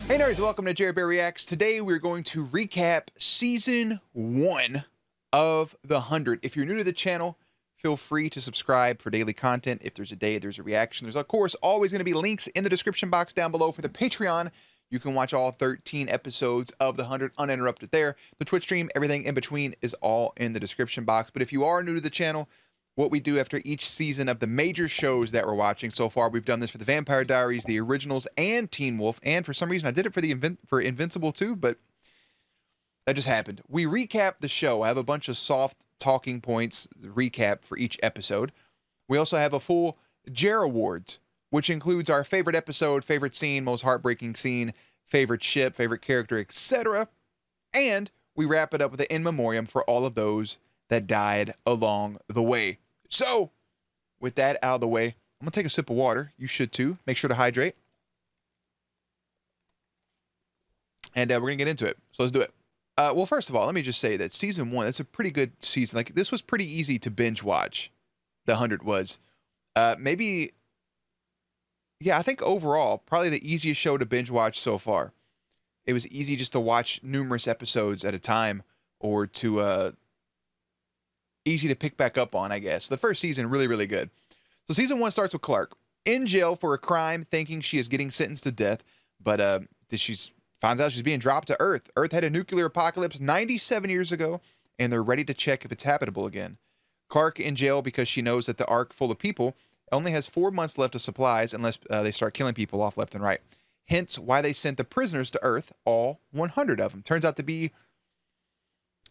Hey nerds, welcome to Jared Bear Reacts. Today we're going to recap Season 1 of The 100. If you're new to the channel, feel free to subscribe for daily content. If there's a day, there's a reaction. There's, of course, always going to be links in the description box down below for the Patreon. You can watch all 13 episodes of The 100 uninterrupted there. The Twitch stream, everything in between is all in the description box. But if you are new to the channel, what we do after each season of the major shows that we're watching so far. We've done this for the Vampire Diaries, the originals, and Teen Wolf, and for some reason I did it for the Invincible too, but that just happened. We recap the show. I have a bunch of soft talking points recap for each episode. We also have a full JerAwards, which includes our favorite episode, favorite scene, most heartbreaking scene, favorite ship, favorite character, etc. And we wrap it up with the In Memoriam for all of those that died along the way. So, with that out of the way, I'm going to take a sip of water. You should too. Make sure to hydrate. And we're going to get into it. So let's do it. Well, first of all, let me just say that Season 1, that's a pretty good season. Like, this was pretty easy to binge watch. The 100 was. Maybe, yeah, I think overall, probably the easiest show to binge watch so far. It was easy just to watch numerous episodes at a time, or to, easy to pick back up on, I guess. The first season, really, really good. So Season 1 starts with Clark in jail for a crime, thinking she is getting sentenced to death, but she finds out she's being dropped to Earth. Earth had a nuclear apocalypse 97 years ago, and they're ready to check if it's habitable again. Clark in jail because she knows that the Ark full of people only has 4 months left of supplies unless they start killing people off left and right. Hence why they sent the prisoners to Earth, all 100 of them. Turns out to be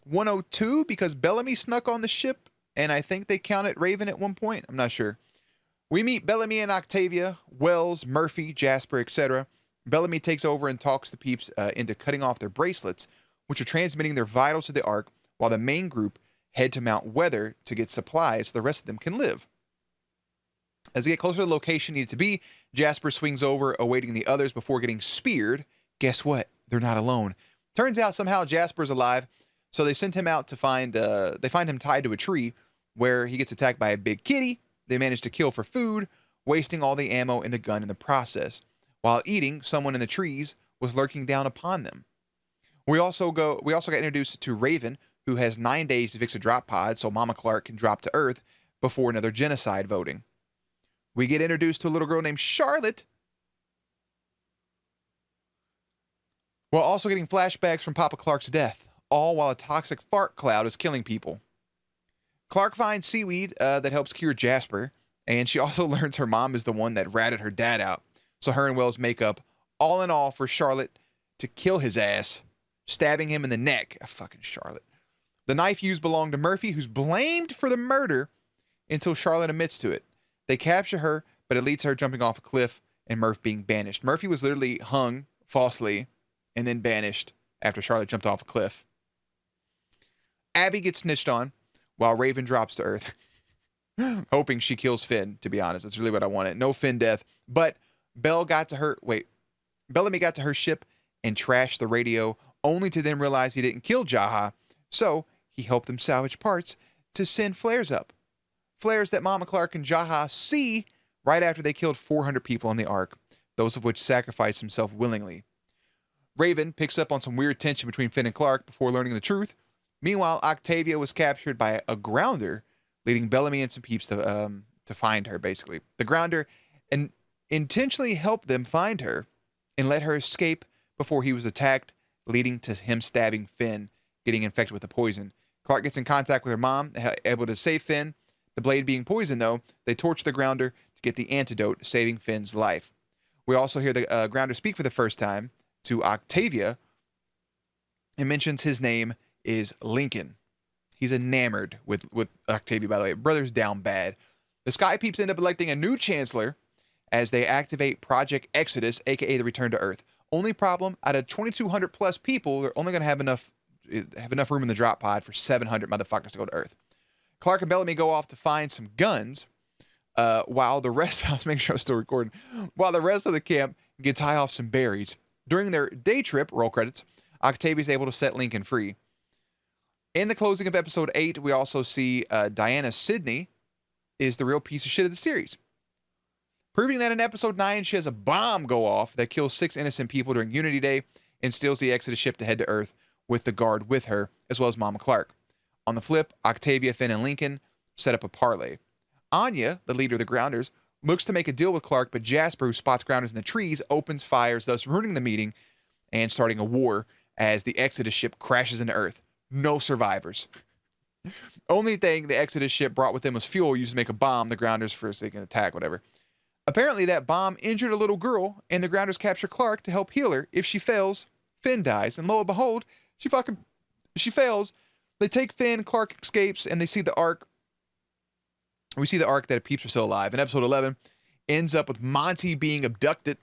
102 because Bellamy snuck on the ship, and I think they counted Raven at one point. I'm not sure. We meet Bellamy and Octavia, Wells, Murphy, Jasper, etc. Bellamy takes over and talks the peeps into cutting off their bracelets, which are transmitting their vitals to the Ark, while the main group head to Mount Weather to get supplies so the rest of them can live. As they get closer to the location needed to be, Jasper swings over, awaiting the others before getting speared. Guess what? They're not alone. Turns out somehow Jasper's alive. So they sent him out to find, they find him tied to a tree where he gets attacked by a big kitty. They manage to kill for food, wasting all the ammo in the gun in the process. While eating, someone in the trees was lurking down upon them. We also got introduced to Raven, who has 9 days to fix a drop pod so Mama Clark can drop to Earth before another genocide voting. We get introduced to a little girl named Charlotte, while also getting flashbacks from Papa Clark's death. All while a toxic fart cloud is killing people. Clark finds seaweed that helps cure Jasper, and she also learns her mom is the one that ratted her dad out. So her and Wells make up, all in all, for Charlotte to kill his ass, stabbing him in the neck. Fucking Charlotte. The knife used belonged to Murphy, who's blamed for the murder until Charlotte admits to it. They capture her, but it leads to her jumping off a cliff and Murph being banished. Murphy was literally hung falsely and then banished after Charlotte jumped off a cliff. Abby gets snitched on while Raven drops to Earth. Hoping she kills Finn, to be honest. That's really what I wanted. No Finn death. But Bellamy got to her ship and trashed the radio, only to then realize he didn't kill Jaha. So he helped them salvage parts to send flares up. Flares that Mama Clark and Jaha see right after they killed 400 people on the Ark, those of which sacrificed himself willingly. Raven picks up on some weird tension between Finn and Clark before learning the truth. Meanwhile, Octavia was captured by a grounder, leading Bellamy and some peeps to find her, basically. The grounder intentionally helped them find her and let her escape before he was attacked, leading to him stabbing Finn, getting infected with the poison. Clark gets in contact with her mom, able to save Finn. The blade being poisoned, though, they torch the grounder to get the antidote, saving Finn's life. We also hear the grounder speak for the first time to Octavia and mentions his name is Lincoln. He's enamored with Octavia, by the way. Brother's down bad. The Sky Peeps end up electing a new chancellor as they activate Project Exodus, aka the Return to Earth. Only problem, out of 2,200 plus people, they're only going to have enough room in the drop pod for 700 motherfuckers to go to Earth. Clark and Bellamy go off to find some guns, while the rest, I was making sure I was still recording, while the rest of the camp gets high off some berries. During their day trip, roll credits, Octavia's able to set Lincoln free. In the closing of episode 8, we also see Diana Sidney is the real piece of shit of the series. proving that in episode 9, she has a bomb go off that kills 6 innocent people during Unity Day and steals the Exodus ship to head to Earth with the guard with her, as well as Mama Clark. On the flip, Octavia, Finn, and Lincoln set up a parlay. Anya, the leader of the Grounders, looks to make a deal with Clark, but Jasper, who spots Grounders in the trees, opens fires, thus ruining the meeting and starting a war as the Exodus ship crashes into Earth. No survivors. Only thing the Exodus ship brought with them was fuel used to make a bomb. The Grounders first they can attack, whatever. Apparently, that bomb injured a little girl, and the Grounders capture Clark to help heal her. If she fails, Finn dies, and lo and behold, she fails. They take Finn, Clark escapes, and they see the Ark. We see the Ark that Peeps are still alive. In episode 11, ends up with Monty being abducted.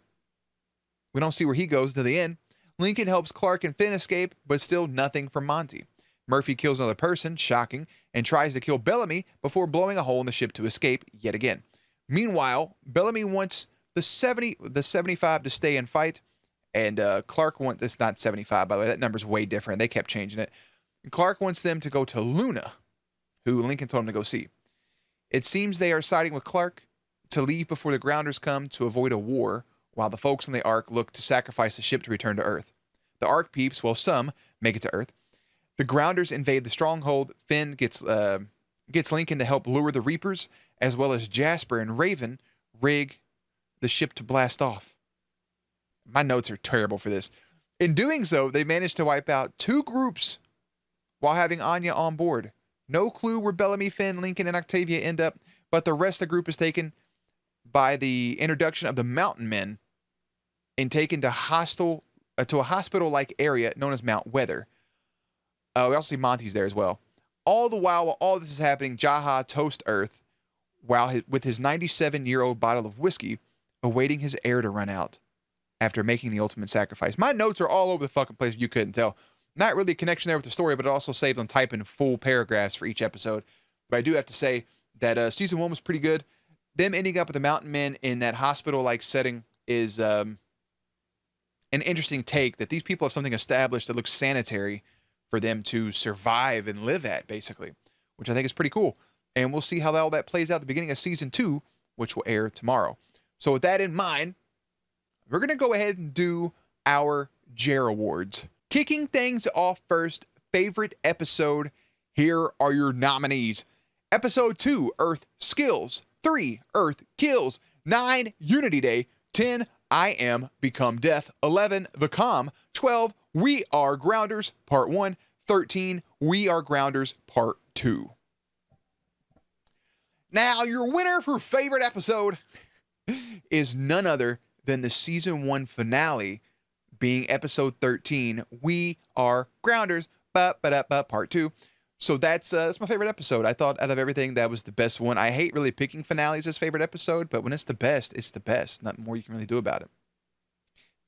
We don't see where he goes to the end. Lincoln helps Clark and Finn escape, but still nothing from Monty. Murphy kills another person, shocking, and tries to kill Bellamy before blowing a hole in the ship to escape yet again. Meanwhile, Bellamy wants the 75 to stay and fight, and Clark wants, it's not 75, by the way, that number's way different. They kept changing it. Clark wants them to go to Luna, who Lincoln told him to go see. It seems they are siding with Clark to leave before the Grounders come to avoid a war, while the folks on the Ark look to sacrifice the ship to return to Earth. The Ark Peeps, well, some make it to Earth. The Grounders invade the stronghold. Finn gets Lincoln to help lure the Reapers, as well as Jasper and Raven rig the ship to blast off. My notes are terrible for this. In doing so, they manage to wipe out 2 groups while having Anya on board. No clue where Bellamy, Finn, Lincoln, and Octavia end up, but the rest of the group is taken by the introduction of the Mountain Men and taken to a hospital-like area known as Mount Weather. We also see Monty's there as well. All the while all this is happening, Jaha toasts Earth with his 97-year-old bottle of whiskey, awaiting his heir to run out after making the ultimate sacrifice. My notes are all over the fucking place if you couldn't tell. Not really a connection there with the story, but it also saves on typing full paragraphs for each episode. But I do have to say that season 1 was pretty good. Them ending up with the Mountain Men in that hospital-like setting is an interesting take, that these people have something established that looks sanitary for them to survive and live at, basically, which I think is pretty cool. And we'll see how all that plays out at the beginning of season 2, which will air tomorrow. So with that in mind, we're going to go ahead and do our JerAwards. Kicking things off first, favorite episode. Here are your nominees. Episode 2, Earth Skills. 3, Earth Kills. 9, Unity Day. 10, I Am Become Death. 11, The Calm. 12, We Are Grounders, Part 1. 13, We Are Grounders, Part 2. Now, your winner for favorite episode is none other than the season 1 finale, being episode 13, We Are Grounders, Part 2. So that's my favorite episode. I thought out of everything, that was the best one. I hate really picking finales as favorite episode, but when it's the best, it's the best. Nothing more you can really do about it.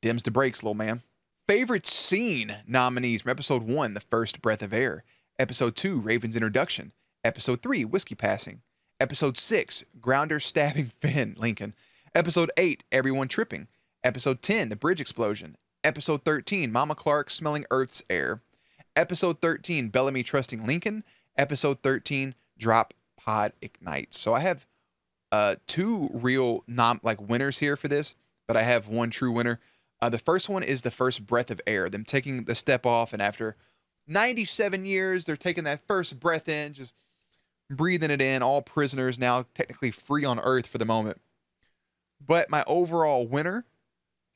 Dims the brakes, little man. Favorite scene nominees from episode 1, The First Breath of Air. Episode 2, Raven's Introduction. Episode 3, Whiskey Passing. Episode 6, Grounder stabbing Finn, Lincoln. Episode 8, Everyone Tripping. Episode 10, The Bridge Explosion. Episode 13, Mama Clark smelling Earth's air. Episode 13, Bellamy trusting Lincoln. Episode 13, Drop Pod Ignites. So I have 2 real winners here for this, but I have 1 true winner. The first one is The First Breath of Air. Them taking the step off, and after 97 years, they're taking that first breath in, just breathing it in. All prisoners now technically free on Earth for the moment. But my overall winner,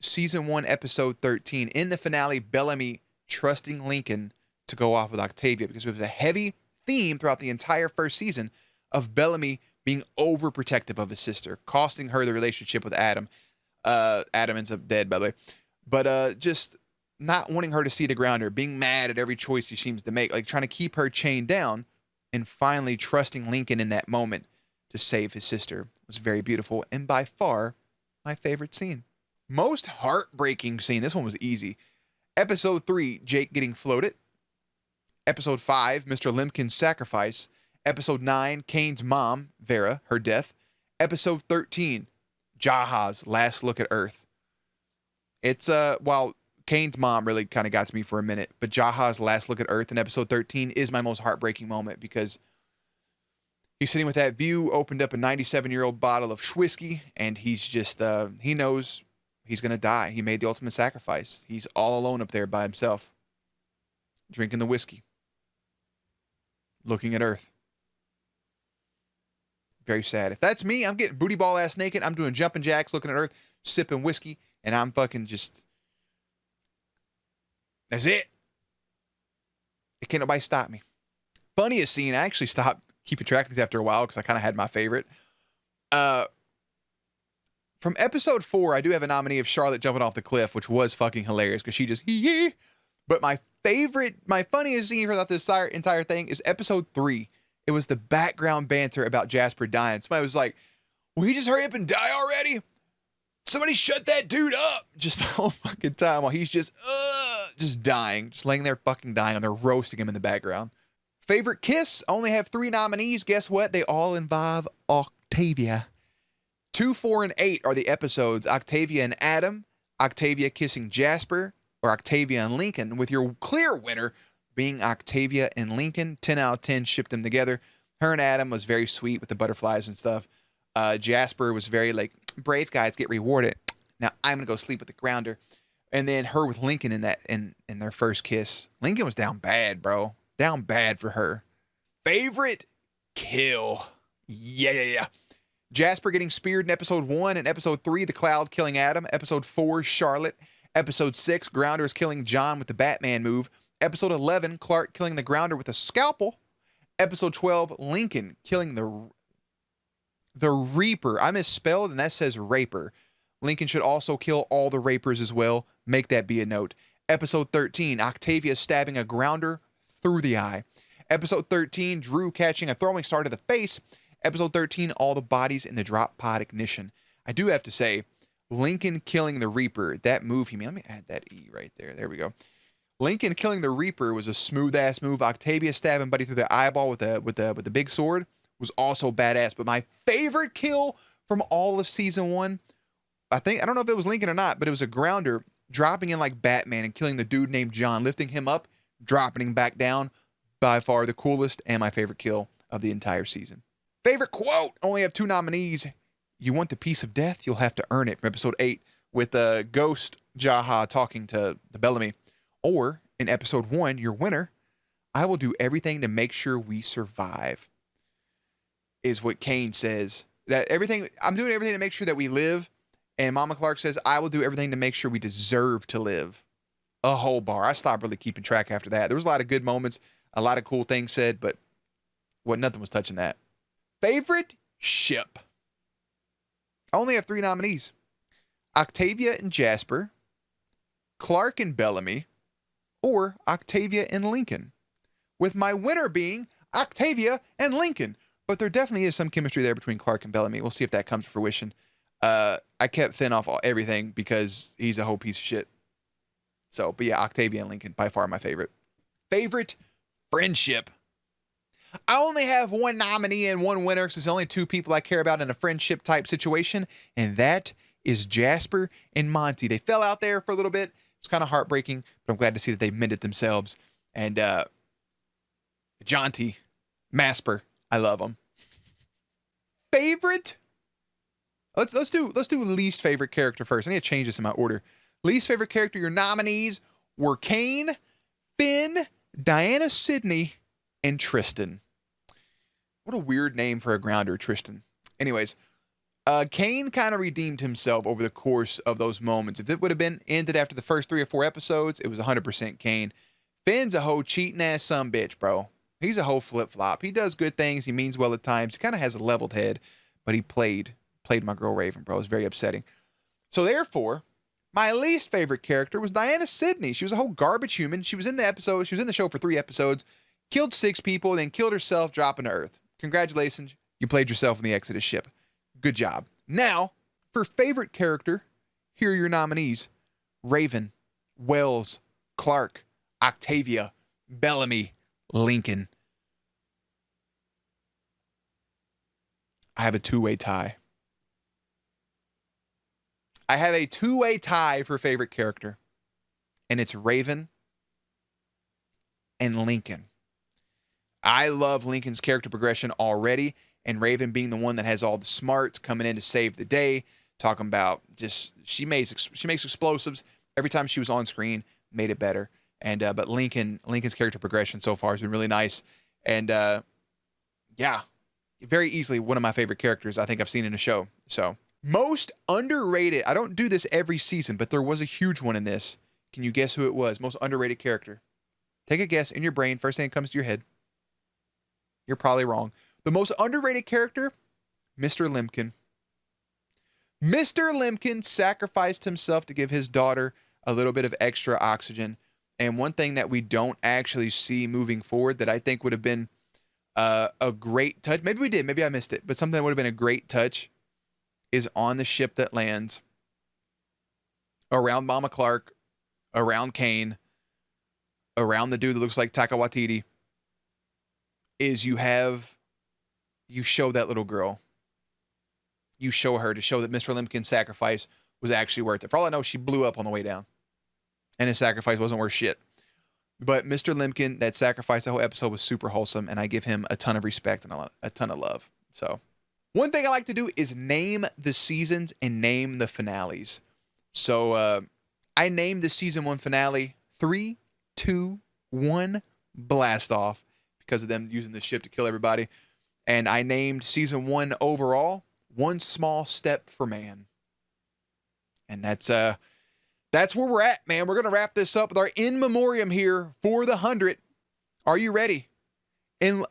season 1, episode 13. In the finale, Bellamy trusting Lincoln to go off with Octavia, because it was a heavy theme throughout the entire first season of Bellamy being overprotective of his sister, costing her the relationship with Adam. Adam ends up dead, by the way. But just not wanting her to see the Grounder, being mad at every choice she seems to make, like trying to keep her chained down, and finally trusting Lincoln in that moment to save his sister was very beautiful, and by far my favorite scene. Most heartbreaking scene, this one was easy. Episode 3, Jake getting floated. Episode 5, Mr. Limkin's sacrifice. Episode 9, Kane's mom, Vera, her death. Episode 13, Jaha's last look at Earth. It's, while Kane's mom really kind of got to me for a minute, but Jaha's last look at Earth in episode 13 is my most heartbreaking moment, because He's sitting with that view, opened up a 97-year-old bottle of whiskey, and he's just, he knows he's going to die. He made the ultimate sacrifice. He's all alone up there by himself, drinking the whiskey, looking at Earth. Very sad. If that's me, I'm getting booty ball ass naked. I'm doing jumping jacks, looking at Earth, sipping whiskey, and I'm fucking just, that's it. Can't nobody stop me. Funniest scene, I actually stopped keeping track of these after a while because I kind of had my favorite. From episode 4, I do have a nominee of Charlotte jumping off the cliff, which was fucking hilarious because she just, yeah. But my funniest scene throughout this entire thing is episode 3. It was the background banter about Jasper dying. Somebody was like, will he just hurry up and die already? Somebody shut that dude up. Just the whole fucking time while he's just dying. Just laying there fucking dying, and they're roasting him in the background. Favorite kiss? Only have 3 nominees. Guess what? They all involve Octavia. 2, 4, and 8 are the episodes. Octavia and Adam, Octavia kissing Jasper, or Octavia and Lincoln, with your clear winner being Octavia and Lincoln. 10 out of 10 shipped them together. Her and Adam was very sweet with the butterflies and stuff. Jasper was very like, brave guys get rewarded. Now I'm going to go sleep with the grounder. And then her with Lincoln in their first kiss. Lincoln was down bad, bro. Down bad for her. Favorite kill. Yeah. Jasper getting speared in episode 1. In episode 3, the Cloud killing Adam. Episode 4, Charlotte. Episode 6, Grounders killing John with the Batman move. Episode 11, Clark killing the Grounder with a scalpel. Episode 12, Lincoln killing the Reaper. I misspelled and that says Raper. Lincoln should also kill all the Rapers as well. Make that be a note. Episode 13, Octavia stabbing a Grounder through the eye. Episode 13, Drew catching a throwing star to the face. Episode 13, all the bodies in the drop pod ignition. I do have to say, Lincoln killing the Reaper, that move he made. Let me add that E right there. There we go. Lincoln killing the Reaper was a smooth ass move. Octavia stabbing Buddy through the eyeball with the big sword was also badass. But my favorite kill from all of season 1, I don't know if it was Lincoln or not, but it was a Grounder dropping in like Batman and killing the dude named John, lifting him up, dropping him back down. By far the coolest and my favorite kill of the entire season. Favorite quote? Only have 2 nominees. You want the piece of death? You'll have to earn it. From episode 8 with Ghost Jaha talking to the Bellamy. Or in episode 1, your winner, I will do everything to make sure we survive. Is what Kane says. I'm doing everything to make sure that we live. And Mama Clark says, I will do everything to make sure we deserve to live. A whole bar. I stopped really keeping track after that. There was a lot of good moments, a lot of cool things said, but nothing was touching that. Favorite ship? I only have 3 nominees. Octavia and Jasper, Clark and Bellamy, or Octavia and Lincoln. With my winner being Octavia and Lincoln. But there definitely is some chemistry there between Clark and Bellamy. We'll see if that comes to fruition. I kept Finn off everything because he's a whole piece of shit. So, but yeah, Octavia and Lincoln, by far my favorite. Favorite friendship? I only have 1 nominee and 1 winner because there's only 2 people I care about in a friendship type situation, and that is Jasper and Monty. They fell out there for a little bit. It's kind of heartbreaking, but I'm glad to see that they mended themselves. And Jonty, Masper, I love them. Favorite? Let's do least favorite character first. I need to change this in my order. Least favorite character, your nominees were Kane, Finn, Diana Sidney, and Tristan. What a weird name for a Grounder, Tristan. Anyways, Kane kind of redeemed himself over the course of those moments. If it would have been ended after the first 3 or 4 episodes, it was 100% Kane. Finn's a whole cheating ass sumbitch, bro. He's a whole flip-flop. He does good things. He means well at times. He kind of has a leveled head, but he played my girl Raven, bro. It was very upsetting. So therefore, my least favorite character was Diana Sidney. She was a whole garbage human. She was in the show for 3 episodes, killed 6 people, then killed herself dropping to Earth. Congratulations. You played yourself in the Exodus ship. Good job. Now, for favorite character, here are your nominees. Raven, Wells, Clark, Octavia, Bellamy, Lincoln. I have a 2-way tie. I have a 2-way tie for favorite character. And it's Raven and Lincoln. I love Lincoln's character progression already. and Raven being the one that has all the smarts coming in to save the day. Talking about just she makes explosives every time she was on screen, made it better. And but Lincoln's character progression so far has been really nice, and yeah, very easily one of my favorite characters I think I've seen in a show. So most underrated. I don't do this every season, but there was a huge one in this. Can you guess who it was? Most underrated character. Take a guess in your brain. First thing that comes to your head. You're probably wrong. The most underrated character, Mr. Limkin. Mr. Limkin sacrificed himself to give his daughter a little bit of extra oxygen. And one thing that we don't actually see moving forward that I think would have been a great touch. Maybe we did. Maybe I missed it. But something that would have been a great touch is on the ship that lands around Mama Clark, around Kane, around the dude that looks like Taika Waititi, is you show that little girl. You show her to show that Mr. Limkin's sacrifice was actually worth it. For all I know, she blew up on the way down. And his sacrifice wasn't worth shit. But Mr. Limkin, that sacrifice, the whole episode was super wholesome, and I give him a ton of respect and a ton of love. So, one thing I like to do is name the seasons and name the finales. So, I named the season 1 finale 3, 2, 1, blast off, because of them using the ship to kill everybody. And I named season 1 overall, One Small Step for Man. And that's where we're at, man. We're going to wrap this up with our in memoriam here for the 100. Are you ready? In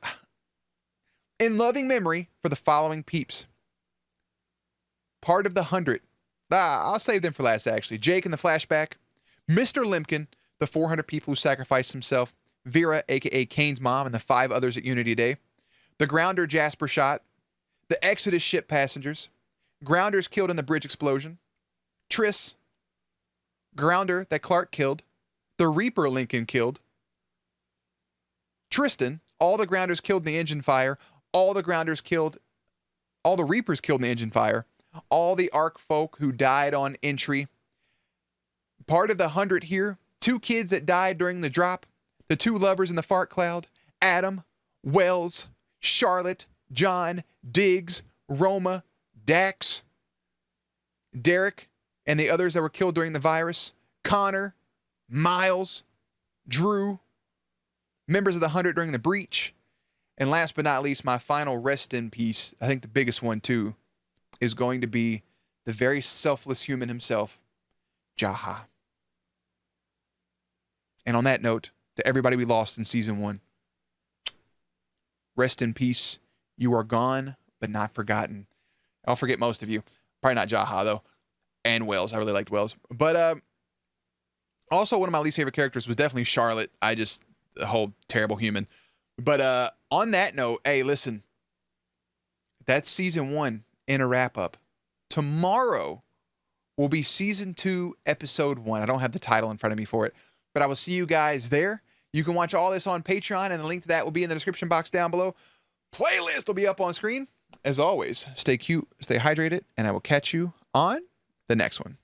loving memory for the following peeps. Part of the 100. I'll save them for last, actually. Jake in the flashback. Mr. Limkin, the 400 people who sacrificed himself. Vera, a.k.a. Kane's mom, and the 5 others at Unity Day. The Grounder Jasper shot. The Exodus ship passengers. Grounders killed in the bridge explosion. Triss. Grounder that Clark killed. The Reaper Lincoln killed. Tristan. All the Grounders killed in the engine fire. All the Reapers killed in the engine fire. All the Ark folk who died on entry. Part of the 100 here. 2 kids that died during the drop. The 2 lovers in the fart cloud. Adam, Wells, Charlotte, John, Diggs, Roma, Dax, Derek, and the others that were killed during the virus. Connor, Miles, Drew, members of the 100 during the breach. And last but not least, my final rest in peace, I think the biggest one too, is going to be the very selfless human himself, Jaha. And on that note, to everybody we lost in season 1, rest in peace. You are gone, but not forgotten. I'll forget most of you. Probably not Jaha, though. And Wells. I really liked Wells. But also one of my least favorite characters was definitely Charlotte. The whole terrible human. But on that note, hey, listen. That's season 1 in a wrap-up. Tomorrow will be season 2, episode 1. I don't have the title in front of me for it. But I will see you guys there. You can watch all this on Patreon, and the link to that will be in the description box down below. Playlist will be up on screen. As always, stay cute, stay hydrated, and I will catch you on the next one.